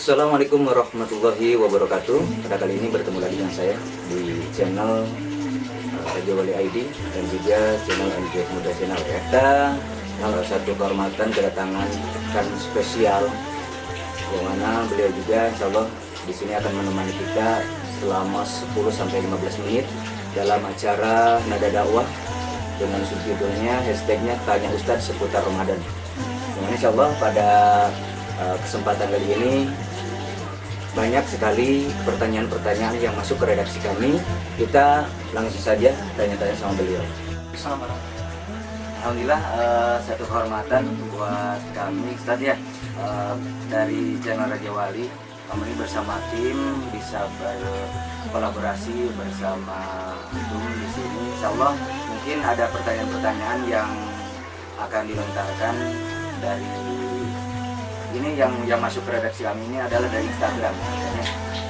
Assalamualaikum warahmatullahi wabarakatuh. Pada kali ini bertemu lagi dengan saya di channel Raja Wali ID dan juga channel MJ Muda Channel ya. Kita satu kehormatan kedatangan kan spesial yang mana beliau juga insya Allah di sini akan menemani kita selama 10-15 menit dalam acara Nada Dakwah dengan subjudulnya hashtagnya Tanya Ustadz seputar Ramadan. Yang insya Allah pada kesempatan kali ini banyak sekali pertanyaan-pertanyaan yang masuk ke redaksi kami. Kita langsung saja tanya-tanya sama beliau. Alhamdulillah, satu kehormatan buat kami Ustadz ya, dari channel Raja Wali. Kami bersama tim bisa berkolaborasi bersama Antum di sini. Insya Allah mungkin ada pertanyaan-pertanyaan yang akan dilontarkan dari ini yang masuk ke redaksi kami ini adalah dari Instagram,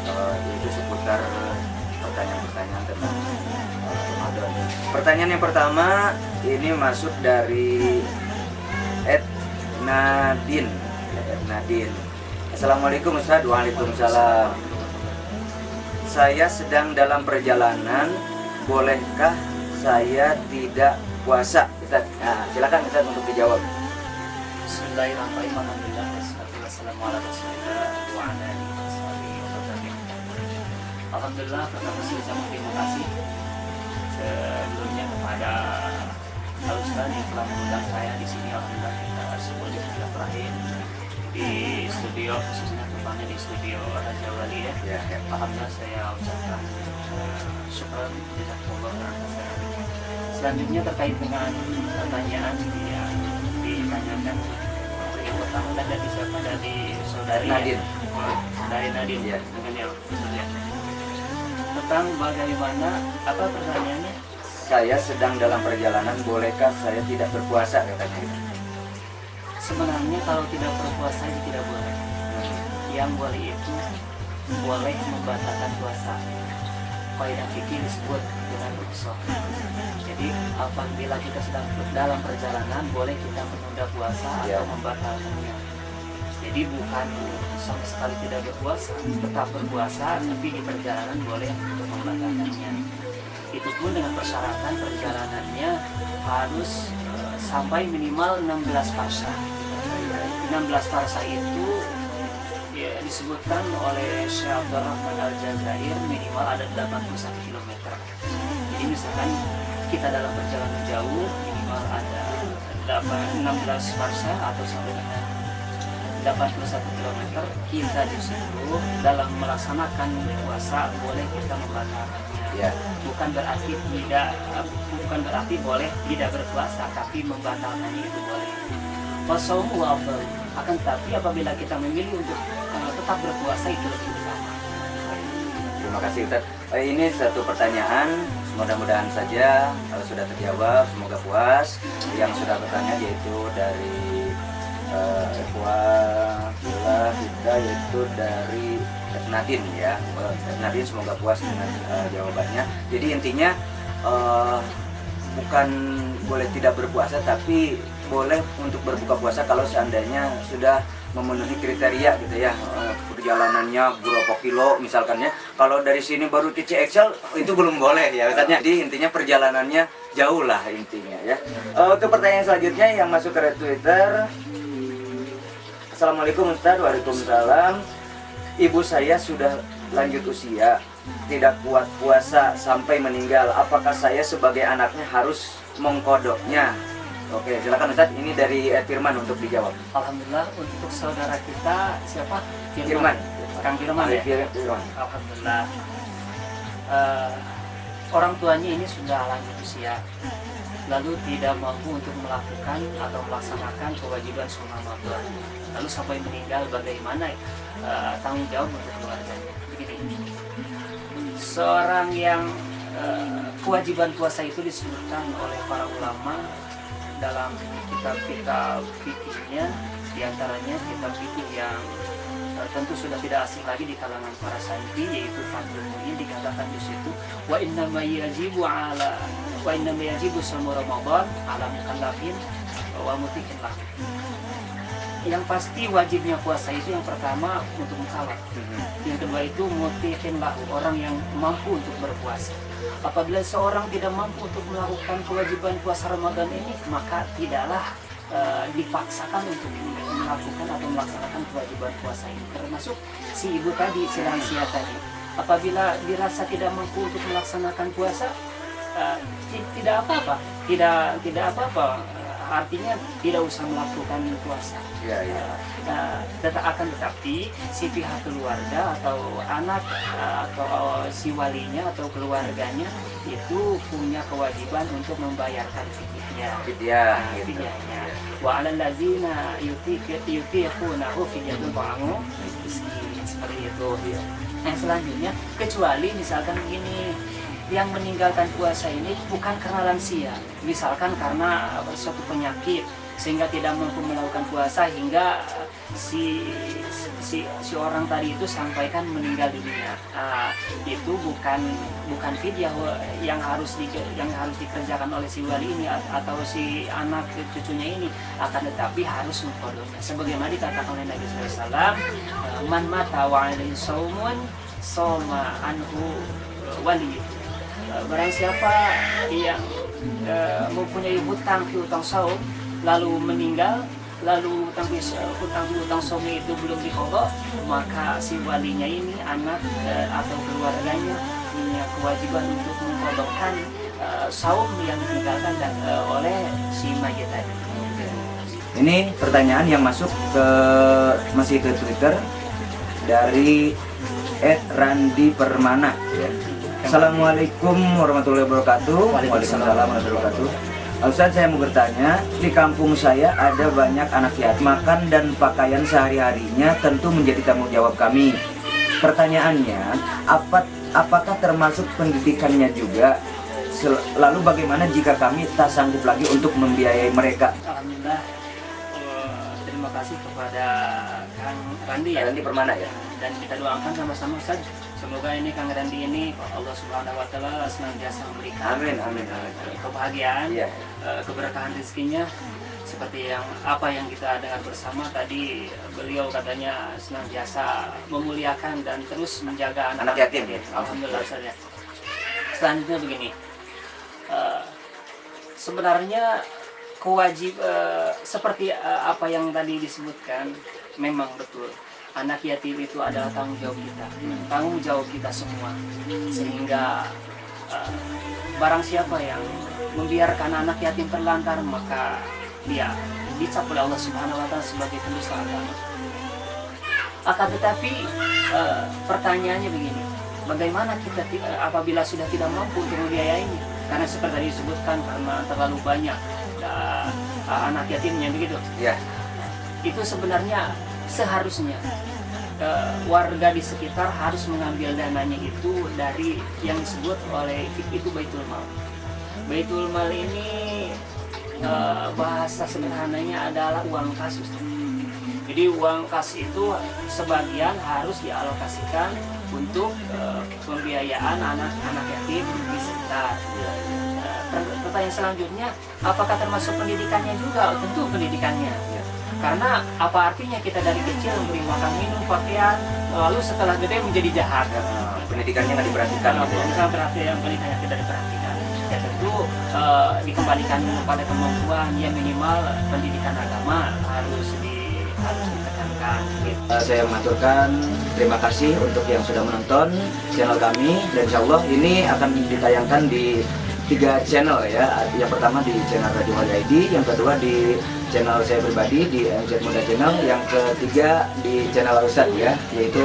yaitu seputar pertanyaan-pertanyaan tentang Ramadan. Pertanyaan yang pertama ini masuk dari @nadin. Assalamualaikum Ustadz. Waalaikumsalam. Saya sedang dalam perjalanan, bolehkah saya tidak puasa? Ustadz, nah, silakan Ustadz untuk dijawab. Bismillahirrahmanirrahim. Alhamdulillah wassalatu wassalamu ala Rasulillah wa ala alihi washabihi wa sallam. Alhamdulillah, pertama saya ucapkan terima kasih sebelumnya kepada Al Ustaz yang telah mengundang saya di sini. Alhamdulillah kita semua terakhir di studio, khususnya tempatnya di studio Raja Wali ya. Alhamdulillah saya ucapkan syukur jazakumullah khairan. Selanjutnya terkait dengan pertanyaan yang ditanyakan yang pertama dari siapa, dari saudari Nadin. Dari Nadin Ya. dengan yang tentang bagaimana apa pertanyaannya? Saya sedang dalam perjalanan, bolehkah saya tidak berpuasa katanya? Sebenarnya kalau tidak berpuasa itu tidak boleh. Yang boleh itu boleh membatalkan puasa. Kaidah fikih disebut dengan rukhsah. Jadi apabila kita sedang dalam perjalanan, boleh kita menunda puasa atau membatalkannya. Jadi bukan sama sekali tidak berpuasa, tetap berpuasa, tapi di perjalanan boleh untuk membatalkannya. Itu pun dengan persyaratan perjalanannya harus sampai minimal 16 farsa. 16 farsa itu ya, disebutkan oleh Syekh Abdul Rahman Al-Jazair minimal ada 81 km. Jadi misalkan kita dalam perjalanan jauh minimal ada 16 farsa atau sampai dengan 81 km, kita justru dalam melaksanakan puasa boleh kita membatalkannya. Ya. Bukan berarti boleh tidak berpuasa, tapi membatalkannya itu boleh. Wasaumu afdal. Akan tetapi apabila kita memilih untuk tetap berpuasa itu lebih utama. Terima kasih Ustaz. Ini satu pertanyaan, mudah-mudahan saja sudah terjawab, semoga puas. Yang sudah bertanya yaitu dari kita yaitu dari Nadin ya. Nadin semoga puas dengan jawabannya. Jadi intinya bukan boleh tidak berpuasa, tapi boleh untuk berbuka puasa kalau seandainya sudah memenuhi kriteria gitu ya, perjalanannya berapa kilo misalkan ya. Kalau dari sini baru ke CXL itu belum boleh ya Ustaznya. Jadi intinya perjalanannya jauh lah intinya ya. Untuk pertanyaan selanjutnya yang masuk ke Twitter. Assalamualaikum Ustaz. Waalaikumsalam. Ibu saya sudah lanjut usia, tidak kuat puasa sampai meninggal. Apakah saya sebagai anaknya harus mengkodoknya? Oke, silakan Ustaz. Ini dari Firman untuk dijawab. Alhamdulillah untuk saudara kita siapa? Firman. Kang Firman ya. Firman. Alhamdulillah. Orang tuanya ini sudah lanjut usia, lalu tidak mampu untuk melakukan atau melaksanakan kewajiban sunnah Ramadan, lalu sampai meninggal, bagaimana tanggung jawab untuk keluarganya? Begini, seorang yang kewajiban puasa itu disebutkan oleh para ulama dalam kitab-kitab fikihnya, diantaranya kitab fikih yang tentu sudah tidak asing lagi di kalangan para santri, yaitu Fathul Mu'in, dikatakan di situ wa innama yajibu shaum Ramadan ala mukallafin wa mutikin lah. yang pasti wajibnya puasa itu yang pertama untuk mukallaf. Yang kedua itu mutiqin lahu, orang yang mampu untuk berpuasa. Apabila seorang tidak mampu untuk melakukan kewajiban puasa Ramadan ini, maka tidaklah dipaksakan untuk melakukan atau melaksanakan kewajiban puasa ini. Termasuk si ibu tadi, si lansia tadi, apabila dirasa tidak mampu untuk melaksanakan puasa, tidak apa-apa, tidak apa-apa. Artinya tidak usah melakukan puasa. Tetapi si pihak keluarga atau anak atau si walinya atau keluarganya itu punya kewajiban untuk membayarkan fidyah. Fidyahnya. Wa 'alal ladzina yutiqunahu fidyatun ta'amu miskin, seperti itu. Yang selanjutnya, kecuali misalkan begini, yang meninggalkan puasa ini bukan karena lansia, misalkan karena suatu penyakit sehingga tidak mampu melakukan puasa hingga si orang tadi itu sampaikan meninggal dunia. Itu bukan fidyah yang harus dikerjakan oleh si wali ini atau si anak cucunya ini, akan tetapi harus mengkodoknya. Sebagaimana dikatakan oleh Nabi SAW, man mata wa alaihi shaumun shoma anhu wali. Barang siapa yang mempunyai hutang saum lalu meninggal, lalu hutang saumnya itu belum diqadha, maka si walinya ini, anak atau keluarganya punya kewajiban untuk mengqadhakan saum yang ditinggalkan oleh si mayit tadi. Ini pertanyaan yang masuk masih ke Twitter dari @randipermana ya. Assalamualaikum warahmatullahi wabarakatuh. Waalaikumsalam warahmatullahi wabarakatuh. Ustaz, saya mau bertanya, di kampung saya ada banyak anak yatim. Makan dan pakaian sehari-harinya tentu menjadi tanggung jawab kami. Pertanyaannya, apakah termasuk pendidikannya juga? Lalu bagaimana jika kami tak sanggup lagi untuk membiayai mereka? Alhamdulillah, terima kasih kepada Kang Randi ya. Randi Permana ya. Dan kita doakan sama-sama Ustaz, semoga ini Kang Randi ini Allah Subhanahu wa taala senantiasa memberikan kebahagiaan, keberkahan rezekinya, seperti apa yang kita dengar bersama tadi. Beliau katanya senantiasa memuliakan dan terus menjaga anak yatim. Alhamdulillah Ustaz ya. Selanjutnya begini, sebenarnya seperti apa yang tadi disebutkan, memang betul anak yatim itu adalah tanggung jawab kita semua. Sehingga barang siapa yang membiarkan anak yatim terlantar, maka dia dicap oleh Allah Subhanahu wa taala sebagai pendusta agama. Akan tetapi pertanyaannya begini, bagaimana kita apabila sudah tidak mampu untuk membiayainya? Karena seperti tadi disebutkan, karena terlalu banyak anak yatimnya begitu. Ya. Itu sebenarnya seharusnya warga di sekitar harus mengambil dananya itu dari yang disebut oleh fikih itu baitul mal. Baitul mal ini bahasa sederhananya adalah uang kas. Jadi uang kas itu sebagian harus dialokasikan untuk pembiayaan anak-anak yatim di sekitar. Pertanyaan selanjutnya, apakah termasuk pendidikannya juga? Tentu pendidikannya. Karena apa artinya kita dari kecil memberi makan, minum, pakaian, lalu setelah gede menjadi jahat? Pendidikannya nggak diperhatikan. Misalnya pendidikannya tidak diperhatikan, ya tentu dikembalikan kepada kemampuan. Ya minimal pendidikan agama harus ditekankan. Saya mengaturkan terima kasih untuk yang sudah menonton channel kami, dan insya Allah ini akan ditayangkan di 3 channel ya. Yang pertama di channel Radio Wali ID, yang kedua di channel saya pribadi di MZ Muda Channel, yang ketiga di channel Ustadz ya, yaitu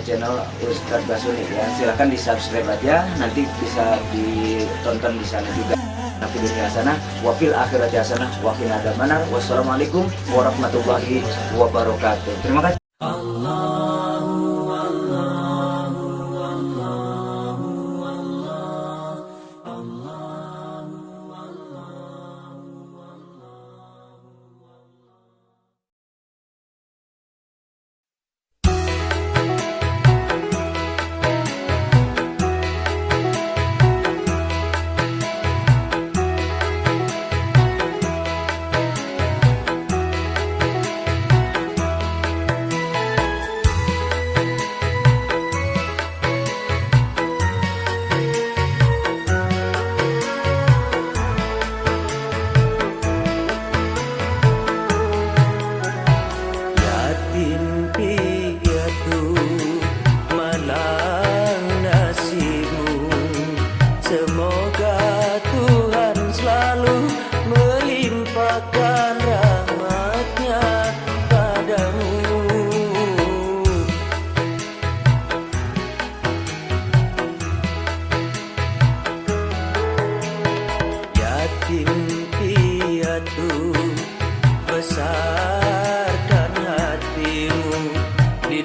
channel Ustadz Basuni ya. Silahkan di subscribe aja, nanti bisa ditonton di sana juga. Nafidunya hasanah, wafil akhirati hasanah, waqina adzabannar. Wassalamualaikum warahmatullahi wabarakatuh. Terima kasih.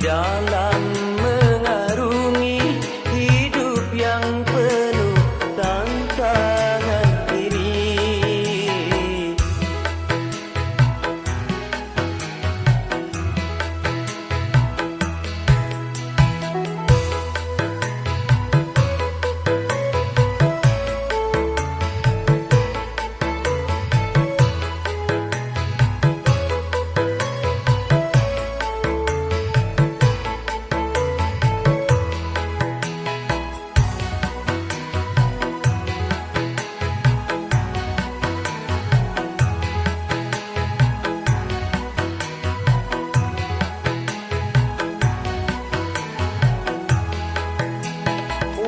dalam mengarungi hidup yang penuh tantangan ini.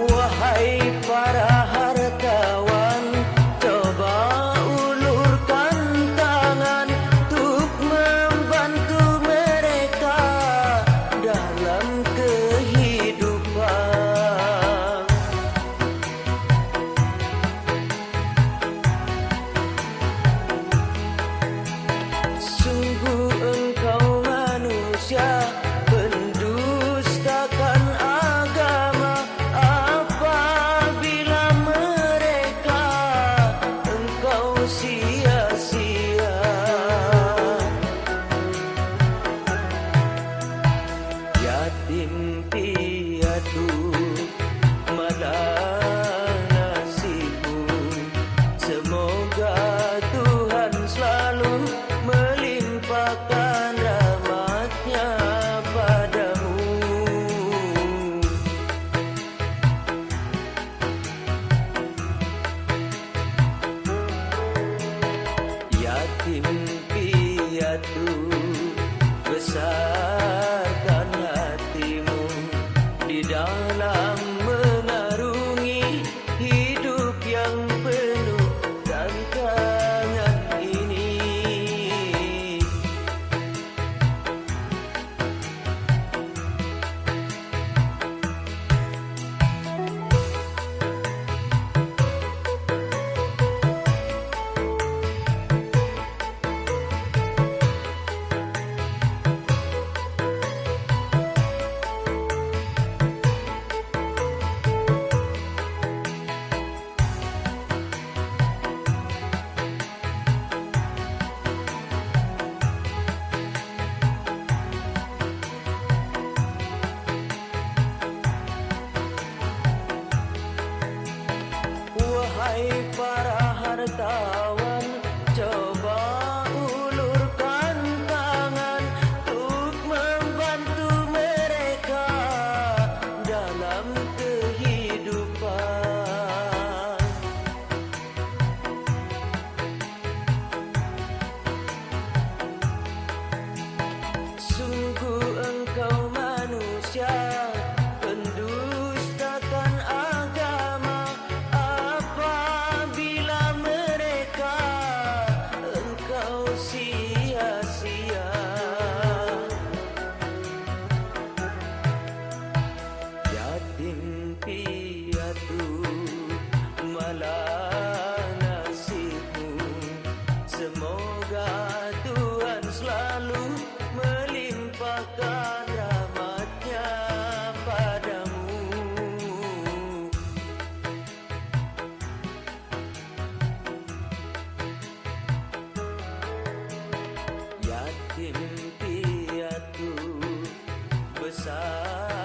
Wahai para hartawan, coba ulurkan tangan untuk membantu mereka dalam kehidupan. Sungguh engkau manusia pendustakan agama apabila mereka engkau sia-sia. Yatim piatu mana nasibmu, semoga Tuhan selalu melimpahkan rahmat-Nya padamu. Yatim piatu, besarkan hatimu di dalam mengarungi hidup yang penuh tantangan ini. Wahai para hartawan, coba ulurkan tangan untuk membantu mereka dalam kehidupan. Sungguh engkau manusia pendustakan agama apabila mereka engkau sia-sia. Yatim piatu malah nasibmu, semoga Tuhan selalu melimpahkan rahmat-Nya padamu. Yatim piatu, besar